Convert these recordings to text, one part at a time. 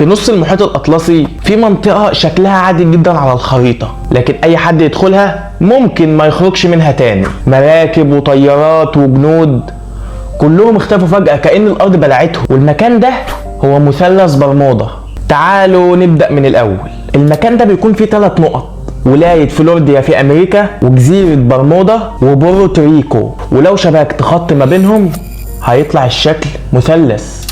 في نص المحيط الاطلسي في منطقة شكلها عادي جدا على الخريطة، لكن اي حد يدخلها ممكن ما يخرجش منها تاني. مراكب وطيارات وجنود كلهم اختفوا فجأة كأن الارض بلعتهم. والمكان ده هو مثلث برمودا. تعالوا نبدأ من الاول. المكان ده بيكون فيه 3 نقط: ولاية فلوريدا في امريكا، وجزيرة برمودا، وبورتوريكو. ولو شبكت خط ما بينهم هيطلع الشكل مثلث،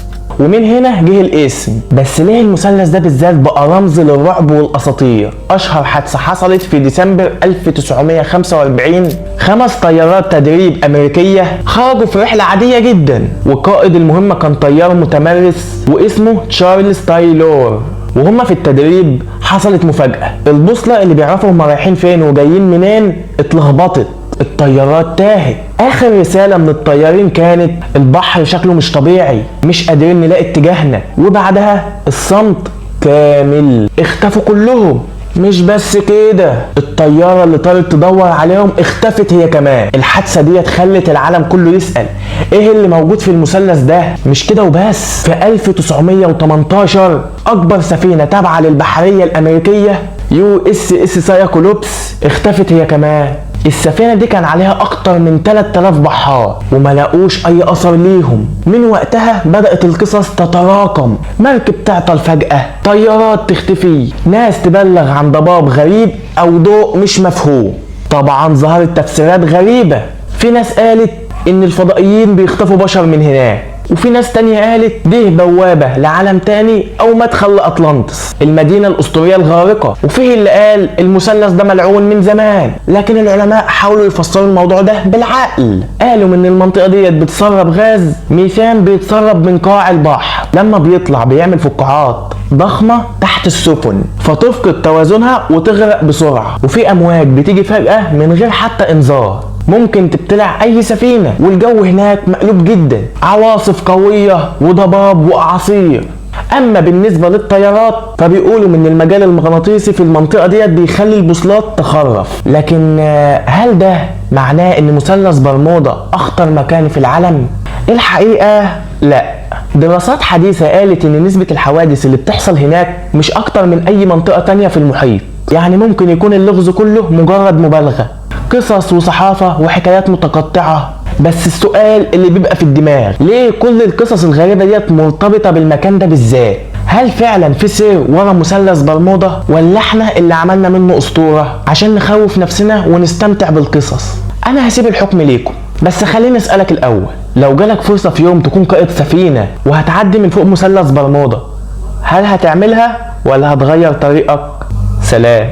ومن هنا جه الاسم. بس ليه المثلث ده بالذات بقى رمز للرعب والاساطير؟ اشهر حادثة حصلت في ديسمبر 1945. 5 طيارات تدريب امريكية خرجوا في رحلة عادية جدا، وقائد المهمة كان طيار متمرس واسمه تشارلز تايلور. وهم في التدريب حصلت مفاجأة. البوصلة اللي بيعرفوا هم رايحين فين وجايين منين اتلخبطت، الطيارات تاهت. اخر رسالة من الطيارين كانت: البحر شكله مش طبيعي، مش قادرين نلاقي اتجاهنا. وبعدها الصمت كامل، اختفوا كلهم. مش بس كده، الطيارة اللي طارت تدور عليهم اختفت هي كمان. الحادثة دي خلت العالم كله يسأل ايه اللي موجود في المثلث ده. مش كده وبس، في 1918 اكبر سفينة تابعة للبحرية الامريكية USS سايكلوبس اختفت هي كمان. السفينة دي كان عليها اكتر من 3000 بحار وما لاقوش اي اثر ليهم. من وقتها بدأت القصص تتراكم: مركب تعطل فجأة، طيارات تختفي، ناس تبلغ عن ضباب غريب او ضوء مش مفهوم. طبعا ظهرت تفسيرات غريبة. في ناس قالت ان الفضائيين بيخطفوا بشر من هناك، وفي ناس تانية قالت دي بوابة لعالم تاني او مدخل لأطلانتس المدينة الاسطورية الغارقة. وفيه اللي قال المثلث ده ملعون من زمان. لكن العلماء حاولوا يفسروا الموضوع ده بالعقل. قالوا ان المنطقة ديت بتسرب غاز ميثان بيتسرب من قاع البحر، لما بيطلع بيعمل فقاعات ضخمة تحت السفن فتفقد توازنها وتغرق بسرعة. وفي امواج بتيجي فجأة من غير حتى انذار، ممكن تبتلع اي سفينة. والجو هناك مقلوب جدا، عواصف قوية وضباب واعاصير. اما بالنسبة للطيارات فبيقولوا ان المجال المغناطيسي في المنطقة ديت بيخلي البوصلات تخرف. لكن هل ده معناه ان مثلث برمودا اخطر مكان في العالم؟ الحقيقة لا. دراسات حديثة قالت ان نسبة الحوادث اللي بتحصل هناك مش اكتر من اي منطقة تانية في المحيط. يعني ممكن يكون اللغز كله مجرد مبالغة، قصص وصحافة وحكايات متقطعة. بس السؤال اللي بيبقى في الدماغ: ليه كل القصص الغريبة ديت مرتبطة بالمكان ده بالذات؟ هل فعلا في سر ورا مثلث برمودا، ولا احنا اللي عملنا منه اسطورة عشان نخوف نفسنا ونستمتع بالقصص؟ انا هسيب الحكم ليكم، بس خليني اسألك الاول: لو جالك فرصة في يوم تكون قائد سفينة وهتعدي من فوق مثلث برمودا، هل هتعملها ولا هتغير طريقك؟ سلام.